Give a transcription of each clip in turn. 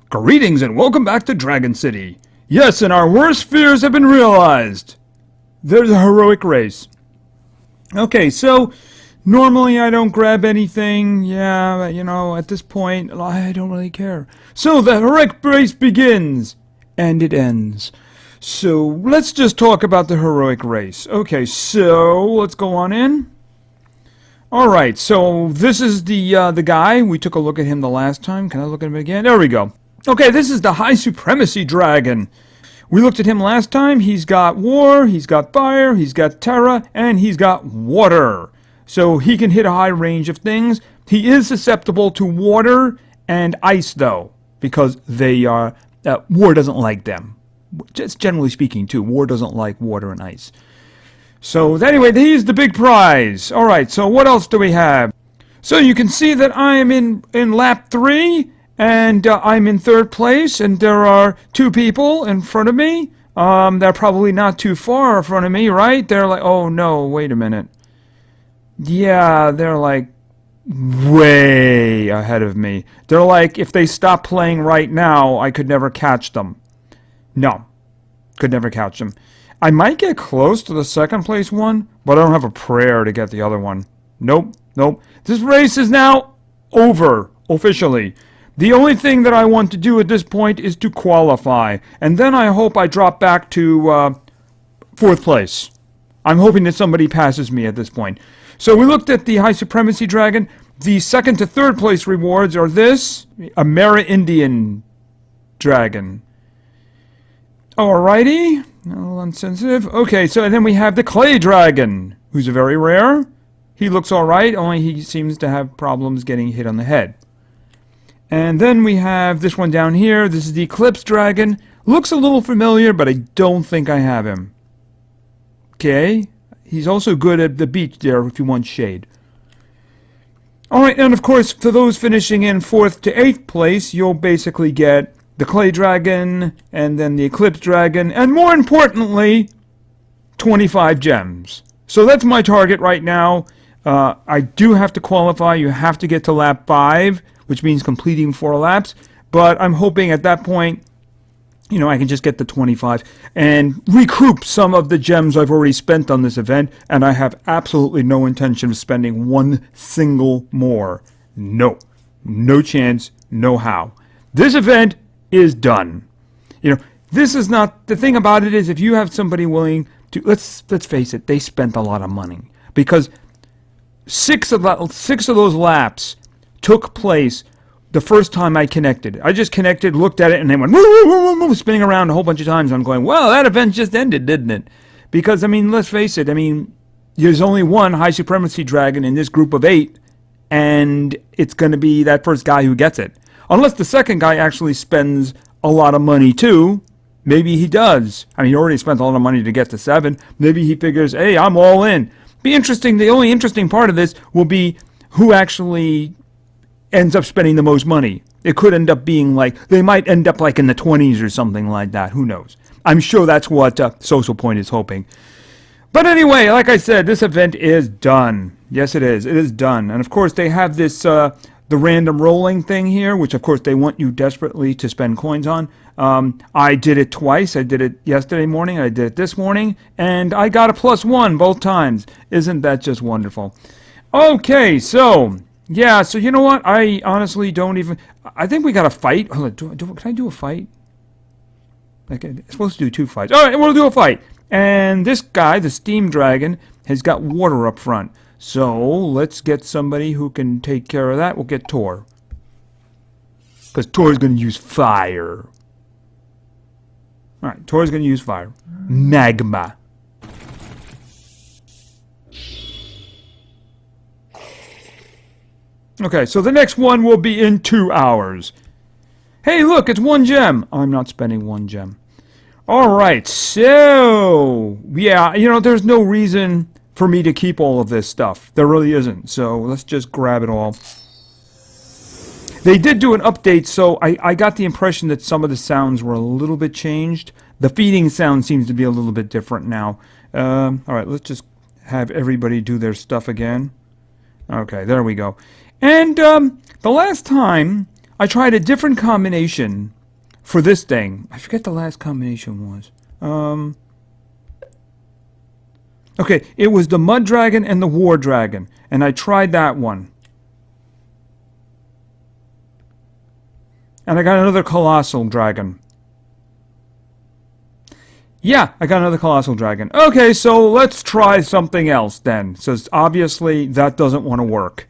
Greetings and welcome back to Dragon City. Yes, and our worst fears have been realized. There's a heroic race. Okay, so normally I don't grab anything. Yeah, at this point, I don't really care. So the heroic race begins, and it ends. So let's just talk about the heroic race. Okay, so let's go on in. Alright, so this is the guy. We took a look at him the last time. Can I look at him again? There we go. Okay, this is the High Supremacy Dragon. We looked at him last time. He's got war, he's got fire, he's got terra, and he's got water. So he can hit a high range of things. He is susceptible to water and ice, though, because they are war doesn't like them. Just generally speaking, too, war doesn't like water and ice. So anyway, he's the big prize. All right, so what else do we have? So you can see that I am in lap 3. And I'm in 3rd place, and there are 2 people in front of me. They're probably not too far in front of me, right? They're like, oh no, wait a minute. Yeah, they're like way ahead of me. They're like, if they stop playing right now, I could never catch them. No, could never catch them. I might get close to the 2nd place one, but I don't have a prayer to get the other one. Nope. This race is now over, officially. The only thing that I want to do at this point is to qualify. And then I hope I drop back to 4th place. I'm hoping that somebody passes me at this point. So we looked at the High Supremacy Dragon. The 2nd to 3rd place rewards are this. Amerindian Dragon. Alrighty. A little insensitive. Okay, so then we have the Clay Dragon, who's very rare. He looks alright, only he seems to have problems getting hit on the head. And then we have this one down here. This is the Eclipse Dragon. Looks a little familiar, but I don't think I have him. Okay. He's also good at the beach there if you want shade. Alright, and of course, for those finishing in 4th to 8th place, you'll basically get the Clay Dragon, and then the Eclipse Dragon, and more importantly, 25 gems. So that's my target right now. I do have to qualify. You have to get to lap 5. Which means completing 4 laps, but I'm hoping at that point, I can just get the 25 and recoup some of the gems I've already spent on this event, and I have absolutely no intention of spending one single more. No chance, no how. This event is done. This is not, the thing about it is if you have somebody willing to, let's face it, they spent a lot of money, because 6 of those laps took place the first time I connected. I just connected, looked at it, and then went woo, woo, woo, woo, spinning around a whole bunch of times. I'm going, well, that event just ended, didn't it? Because, let's face it, there's only one High Supremacy Dragon in this group of 8, and it's going to be that first guy who gets it. Unless the second guy actually spends a lot of money, too. Maybe he does. He already spent a lot of money to get to 7. Maybe he figures, hey, I'm all in. Be interesting. The only interesting part of this will be who actually ends up spending the most money. It could end up being they might end up in the 20s or something like that. Who knows? I'm sure that's what Socialpoint is hoping. But anyway, like I said, this event is done. Yes, it is. It is done. And of course, they have this, the random rolling thing here, which of course they want you desperately to spend coins on. I did it twice. I did it yesterday morning. I did it this morning. And I got a +1 both times. Isn't that just wonderful? Okay, so yeah, so you know what? I honestly don't even... I think we got a fight. Hold on, can I do a fight? Okay, I'm supposed to do 2 fights. All right, we'll do a fight. And this guy, the Steam Dragon, has got water up front. So let's get somebody who can take care of that. We'll get Tor. Because Tor's going to use fire. All right, Tor's going to use fire. Magma. Okay, so the next one will be in 2 hours. Hey, look, it's 1 gem. I'm not spending 1 gem. Alright, so, yeah, there's no reason for me to keep all of this stuff. There really isn't, so let's just grab it all. They did do an update, so I got the impression that some of the sounds were a little bit changed. The feeding sound seems to be a little bit different now. Alright, let's just have everybody do their stuff again. Okay, there we go. And the last time I tried a different combination for this thing. I forget the last combination was. Okay, it was the Mud Dragon and the War Dragon, and I tried that one. And I got another Colossal Dragon. Yeah, I got another Colossal Dragon. Okay, so let's try something else then. So obviously that doesn't want to work.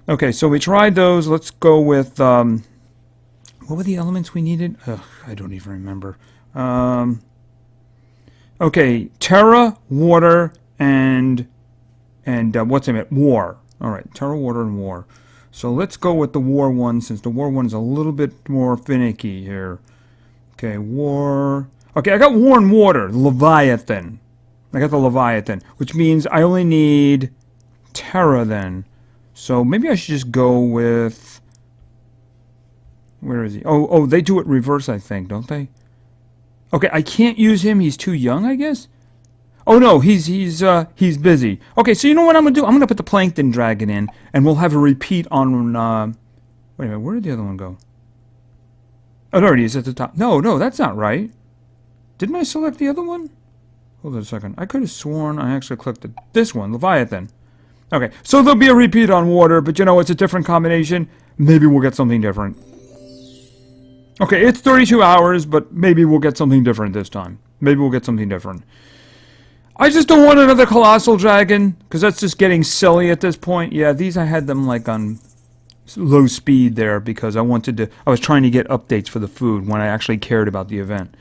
Okay, so we tried those. Let's go with, what were the elements we needed? Ugh, I don't even remember. Okay, Terra, Water, and what's it? War. All right, Terra, Water, and War. So let's go with the War one, since the War one is a little bit more finicky here. Okay, War. Okay, I got War and Water, Leviathan. I got the Leviathan, which means I only need Terra then. So maybe I should just go with... Where is he? Oh, they do it reverse, I think, don't they? Okay, I can't use him. He's too young, I guess. Oh no, he's busy. Okay, so you know what I'm gonna do? I'm gonna put the Plankton Dragon in, and we'll have a repeat on. Wait a minute, where did the other one go? Oh, there it is at the top. No, that's not right. Didn't I select the other one? Hold on a second. I could have sworn I actually clicked this one, Leviathan. Okay, so there'll be a repeat on Water, but you know it's a different combination. Maybe we'll get something different. Okay, it's 32 hours, but maybe we'll get something different this time. Maybe we'll get something different. I just don't want another Colossal Dragon, because that's just getting silly at this point. Yeah, these I had them like on low speed there, because I was trying to get updates for the food when I actually cared about the event.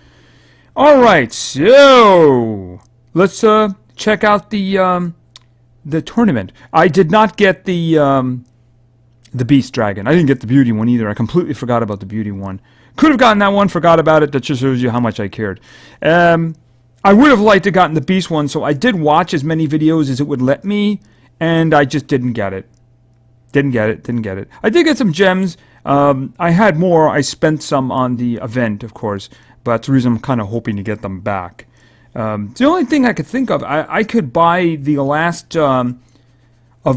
Alright, so let's check out the tournament. I did not get the Beast Dragon. I didn't get the Beauty one either. I completely forgot about the Beauty one. Could have gotten that one, forgot about it. That just shows you how much I cared. I would have liked to have gotten the Beast one, so I did watch as many videos as it would let me, and I just didn't get it. Didn't get it. I did get some gems. I had more. I spent some on the event, of course, but that's the reason I'm kind of hoping to get them back. The only thing I could think of, I could buy the last of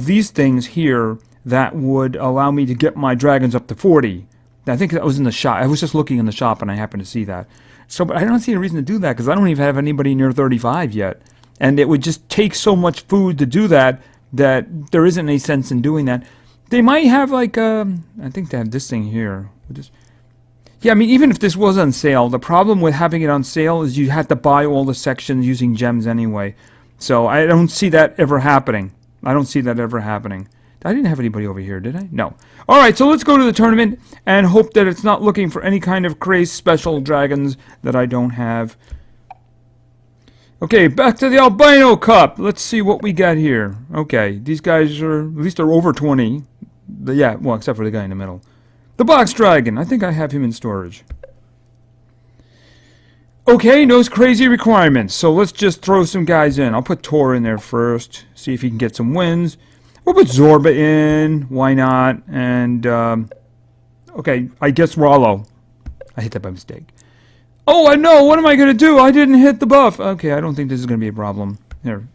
these things here that would allow me to get my dragons up to 40. I think that was in the shop. I was just looking in the shop and I happened to see that. So, but I don't see a reason to do that because I don't even have anybody near 35 yet. And it would just take so much food to do that that there isn't any sense in doing that. They might have like, I think they have this thing here. Yeah, I mean, even if this was on sale, the problem with having it on sale is you have to buy all the sections using gems anyway. So I don't see that ever happening. I didn't have anybody over here, did I? No. Alright, so let's go to the tournament and hope that it's not looking for any kind of crazy special dragons that I don't have. Okay, back to the Albino Cup. Let's see what we got here. Okay, these guys are, at least they're over 20. Yeah, well, except for the guy in the middle. The Box Dragon. I think I have him in storage. Okay, no crazy requirements. So let's just throw some guys in. I'll put Tor in there first. See if he can get some wins. We'll put Zorba in. Why not? And, okay, I guess Rollo. I hit that by mistake. Oh, I know. What am I going to do? I didn't hit the buff. Okay, I don't think this is going to be a problem. Here.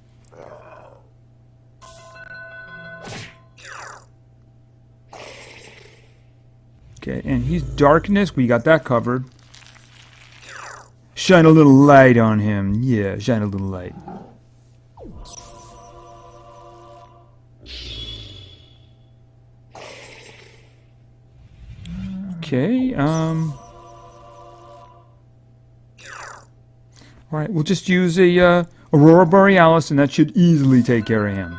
Okay, and he's darkness. We got that covered. Shine a little light on him. Yeah, shine a little light. Okay, alright, we'll just use a Aurora Borealis, and that should easily take care of him.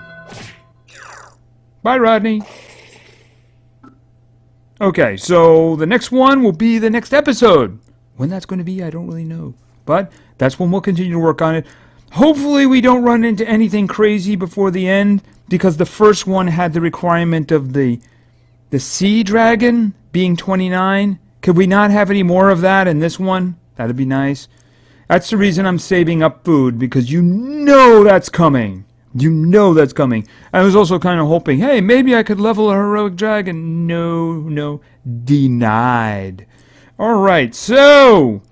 Bye, Rodney. Okay, so the next one will be the next episode. When that's going to be, I don't really know. But that's when we'll continue to work on it. Hopefully we don't run into anything crazy before the end, because the first one had the requirement of the Sea Dragon being 29. Could we not have any more of that in this one? That'd be nice. That's the reason I'm saving up food, because you know that's coming. You know that's coming. I was also kind of hoping, hey, maybe I could level a heroic dragon. No, denied. Alright, so,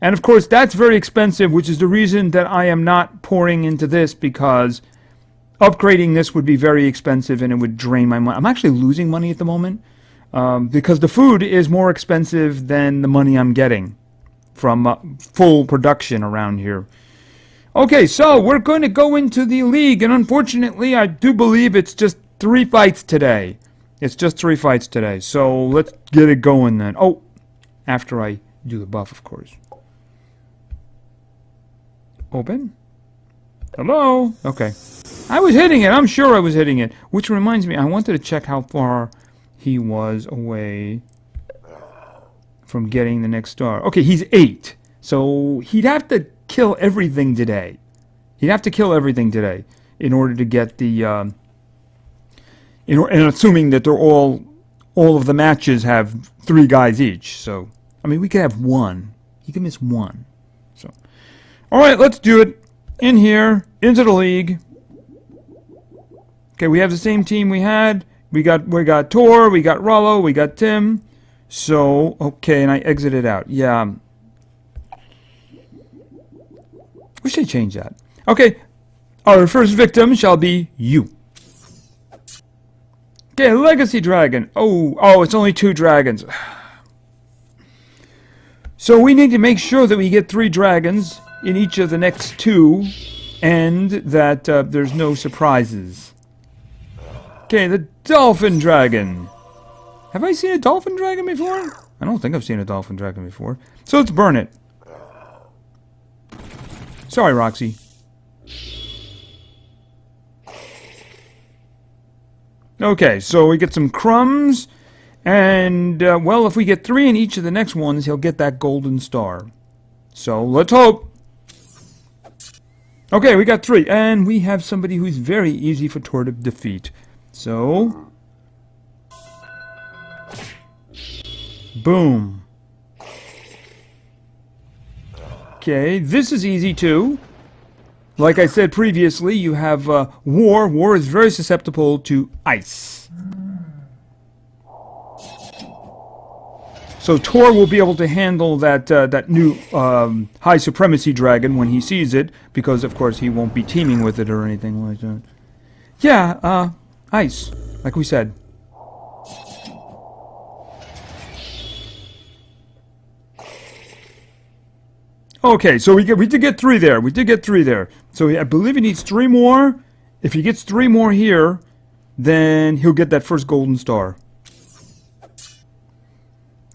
and of course that's very expensive, which is the reason that I am not pouring into this, because upgrading this would be very expensive and it would drain my money. I'm actually losing money at the moment. because the food is more expensive than the money I'm getting from full production around here. Okay, so we're going to go into the league, and unfortunately, I do believe it's just 3 fights today. It's just 3 fights today, so let's get it going then. Oh, after I do the buff, of course. Open. Hello? Okay. I was hitting it. I'm sure I was hitting it. Which reminds me, I wanted to check how far he was away from getting the next star. Okay, he's 8. So he'd have to kill everything today. He'd have to kill everything today in order to get the... and assuming that they're all of the matches have 3 guys each. So, I mean, we could have 1. He could miss 1. So, all right, let's do it. In here, into the league. Okay, we have the same team we had. We got Tor, we got Rollo, we got Tim. So, okay, and I exited out. Yeah. Wish I changed that. Okay, our first victim shall be you. Okay, Legacy Dragon. Oh, it's only 2 dragons. So we need to make sure that we get 3 dragons in each of the next 2, and that there's no surprises. Okay, the Dolphin Dragon. Have I seen a Dolphin Dragon before? I don't think I've seen a Dolphin Dragon before. So let's burn it. Sorry, Roxy. Okay, so we get some crumbs, and, well, if we get 3 in each of the next ones, he'll get that golden star. So, let's hope. Okay, we got 3, and we have somebody who's very easy for Tor to defeat. So, boom. Okay, this is easy too. Like I said previously, you have War. War is very susceptible to ice. So Tor will be able to handle that new high supremacy dragon when he sees it, because of course he won't be teaming with it or anything like that. Yeah, ice, like we said. Okay, so we did get 3 there. We did get 3 there. So I believe he needs 3 more. If he gets 3 more here, then he'll get that first golden star.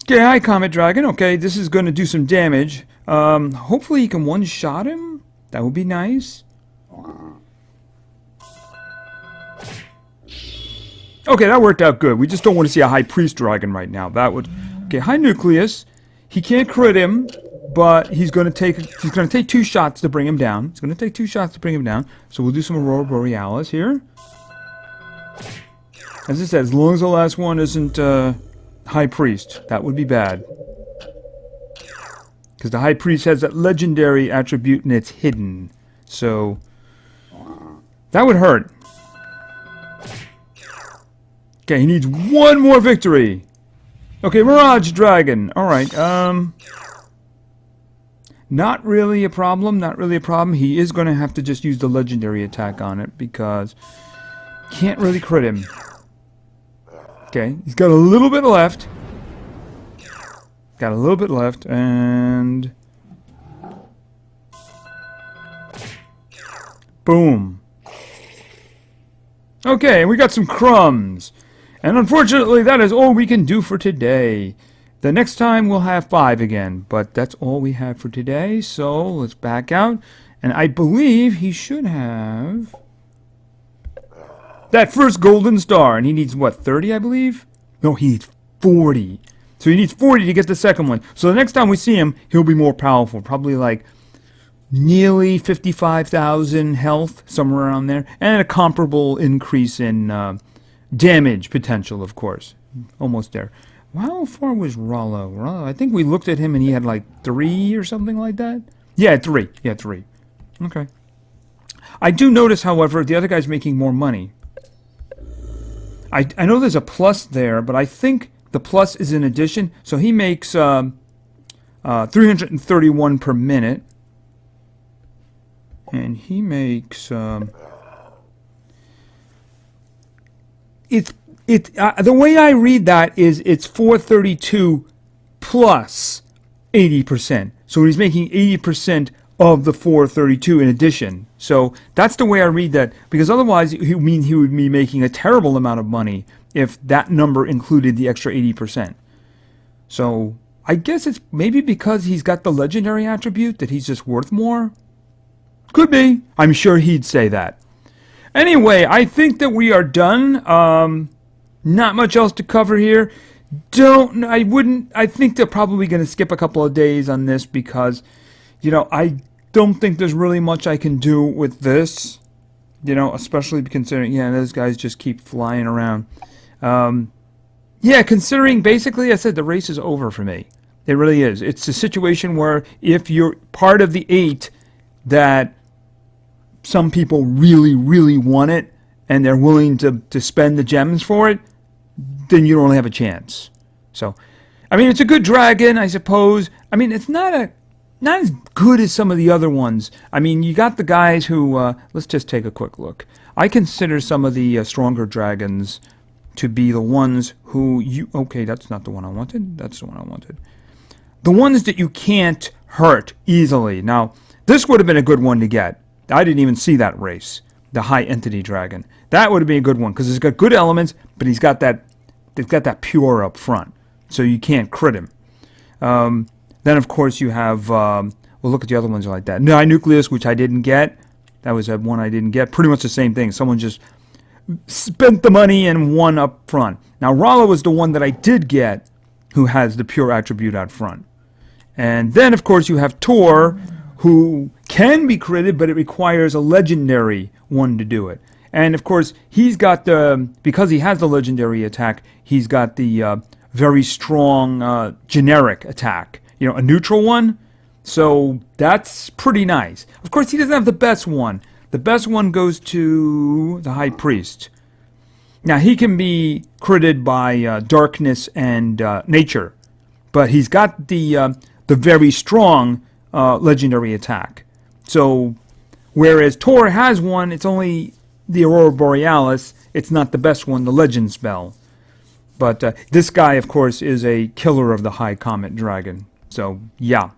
Okay, hi Comet Dragon. Okay, this is going to do some damage. Hopefully you can one-shot him. That would be nice. Okay, that worked out good. We just don't want to see a High Priest Dragon right now. That would... Okay, High Nucleus. He can't crit him, but he's going to take 2 shots to bring him down. He's going to take 2 shots to bring him down. So we'll do some Aurora Borealis here. As I said, as long as the last one isn't High Priest, that would be bad. Because the High Priest has that legendary attribute and it's hidden. So that would hurt. Okay, he needs 1 more victory. Okay, Mirage Dragon. Alright, not really a problem, not really a problem. He is going to have to just use the legendary attack on it because can't really crit him. Okay, he's got a little bit left. Got a little bit left, and... boom. Okay, we got some crumbs. And unfortunately, that is all we can do for today. The next time we'll have 5 again, but that's all we have for today. So let's back out. And I believe he should have that first golden star. And he needs, what, 30, I believe? No, he needs 40. So he needs 40 to get the second one. So the next time we see him, he'll be more powerful. Probably like nearly 55,000 health, somewhere around there. And a comparable increase in damage potential, of course. Almost there. How far was Rollo? Rollo? I think we looked at him and he had like 3 or something like that. Yeah, 3. Yeah, 3. Okay. I do notice, however, the other guy's making more money. I know there's a plus there, but I think the plus is in addition. So he makes 331 per minute. And he makes... The way I read that is it's 432 plus 80%. So he's making 80% of the 432 in addition. So that's the way I read that, because otherwise he would be making a terrible amount of money if that number included the extra 80%. So I guess it's maybe because he's got the legendary attribute that he's just worth more. Could be. I'm sure he'd say that. Anyway, I think that we are done. Not much else to cover here. I think they're probably going to skip a couple of days on this because, I don't think there's really much I can do with this, especially considering, those guys just keep flying around. Considering basically, I said the race is over for me. It really is. It's a situation where if you're part of the 8 that some people really, really want it and they're willing to spend the gems for it, then you don't really have a chance. So, it's a good dragon, I suppose. It's not as good as some of the other ones. You got the guys who, let's just take a quick look. I consider some of the stronger dragons to be the ones who okay, that's not the one I wanted. That's the one I wanted. The ones that you can't hurt easily. Now, this would have been a good one to get. I didn't even see that race. The high entity dragon. That would have been a good one because it's got good elements, but they've got that pure up front. So you can't crit him. Then, of course, you have, look at the other ones like that. Nucleus, which I didn't get. That was one I didn't get. Pretty much the same thing. Someone just spent the money and won up front. Now, Rala was the one that I did get who has the pure attribute out front. And then, of course, you have Tor, who can be critted, but it requires a legendary one to do it. And, of course, he's got because he has the legendary attack, he's got the very strong generic attack. A neutral one. So that's pretty nice. Of course, he doesn't have the best one. The best one goes to the High Priest. Now, he can be critted by darkness and nature. But he's got the very strong legendary attack. So, whereas Tor has one, it's only the Aurora Borealis. It's not the best one, the legend spell. But this guy, of course, is a killer of the High Comet Dragon. So, yeah.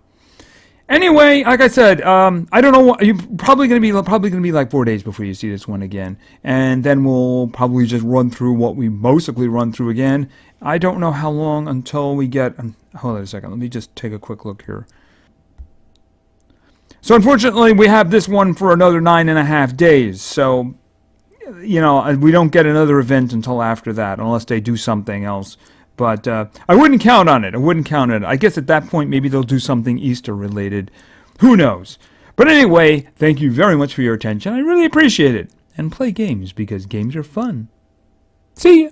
Anyway, like I said, I don't know what you're probably going to be like 4 days before you see this one again, and then we'll probably just run through what we basically run through again. I don't know how long until we get. Hold on a second. Let me just take a quick look here. So, unfortunately, we have this one for another 9.5 days. So, we don't get another event until after that, unless they do something else. But I wouldn't count on it. I guess at that point, maybe they'll do something Easter-related. Who knows? But anyway, thank you very much for your attention. I really appreciate it. And play games, because games are fun. See ya!